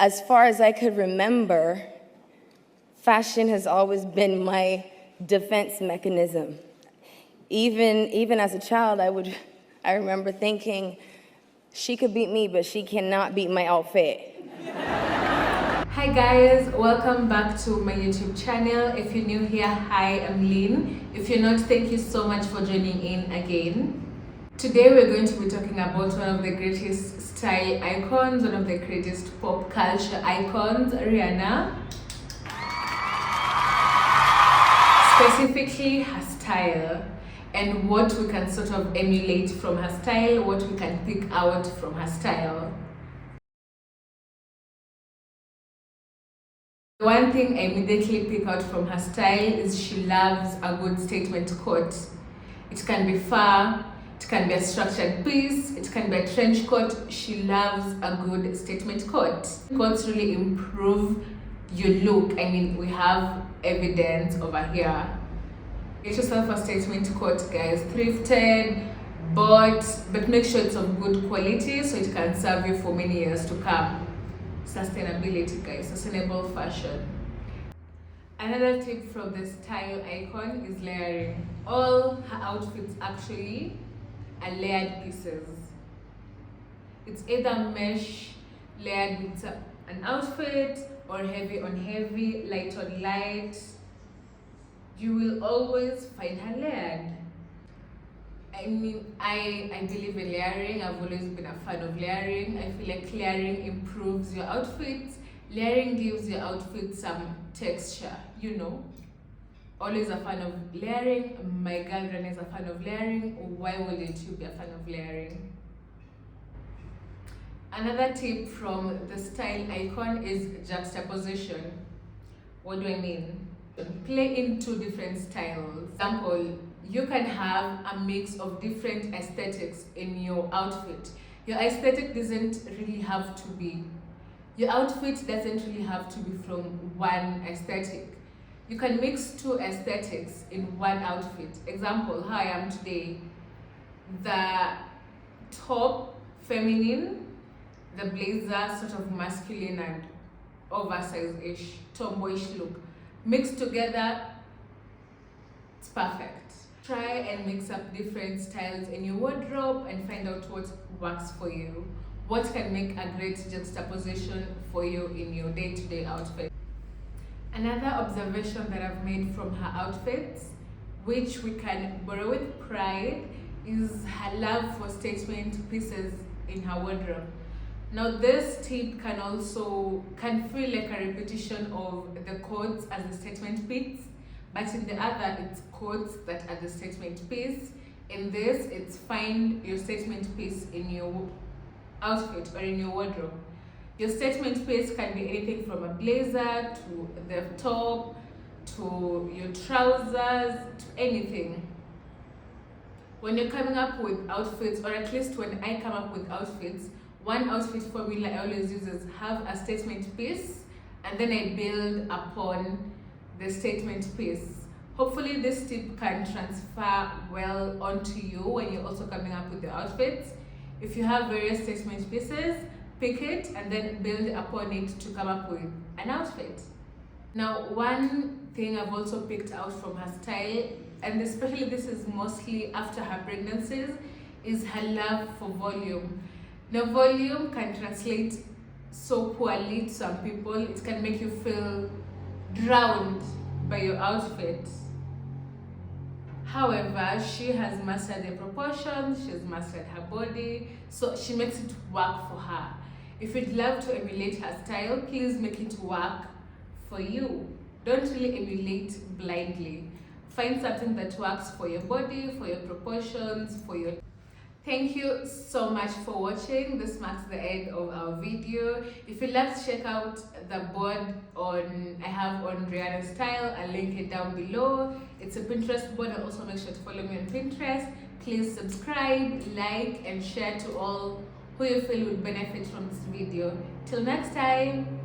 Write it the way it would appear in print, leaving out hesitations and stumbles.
as far as I could remember, fashion has always been my defense mechanism. Even as a child, I remember thinking, she could beat me, but she cannot beat my outfit. Hi guys, welcome back to my YouTube channel. If you're new here, hi, I'm Lynn. If you're not, thank you so much for joining in again. Today we're going to be talking about one of the greatest style icons, one of the greatest pop culture icons, Rihanna. Specifically her style and what we can sort of emulate from her style, what we can pick out from her style. One thing I immediately pick out from her style is she loves a good statement coat. It can be fur, it can be a structured piece, it can be a trench coat. She loves a good statement coat. Coats really improve your look. I mean, we have evidence over here. Get yourself a statement coat, guys. Thrifted, bought, but make sure it's of good quality so it can serve you for many years to come. Sustainability, guys, sustainable fashion. Another tip from the style icon is layering. All her outfits actually are layered pieces. It's either mesh layered with an outfit or heavy on heavy, light on light. You will always find her layered. I mean, I believe in layering. I've always been a fan of layering. I feel like layering improves your outfits. Layering gives your outfit some texture, you know. Always a fan of layering. My girlfriend is a fan of layering. Why wouldn't you be a fan of layering? Another tip from the style icon is juxtaposition. What do I mean? Play in two different styles. For example, you can have a mix of different aesthetics in your outfit. Your aesthetic doesn't really have to be, your outfit doesn't really have to be from one aesthetic. You can mix two aesthetics in one outfit. Example, how I am today. The top, feminine, the blazer, sort of masculine and oversized-ish, tomboyish look. Mixed together, it's perfect. Try and mix up different styles in your wardrobe and find out what works for you. What can make a great juxtaposition for you in your day-to-day outfit. Another observation that I've made from her outfits, which we can borrow with pride, is her love for statement pieces in her wardrobe. Now this tip can feel like a repetition of the coats as a statement piece, but in the other it's coats that are the statement piece. In this, it's find your statement piece in your outfit or in your wardrobe. Your statement piece can be anything from a blazer to the top to your trousers to anything. When you're coming up with outfits, or at least when I come up with outfits, one outfit formula I always use is have a statement piece and then I build upon the statement piece. Hopefully this tip can transfer well onto you when you're also coming up with the outfits. If you have various statement pieces, pick it and then build upon it to come up with an outfit. Now, one thing I've also picked out from her style, and especially this is mostly after her pregnancies, is her love for volume. Now, volume can translate so poorly to some people. It can make you feel drowned by your outfit. However, she has mastered the proportions, she's mastered her body, so she makes it work for her. If you'd love to emulate her style, please make it work for you. Don't really emulate blindly. Find something that works for your body, for your proportions, for your... Thank you so much for watching. This marks the end of our video. If you'd like to check out the board I have on Rihanna's style, I'll link it down below. It's a Pinterest board, and also make sure to follow me on Pinterest. Please subscribe, like, and share to all who you feel would benefit from this video. Till next time.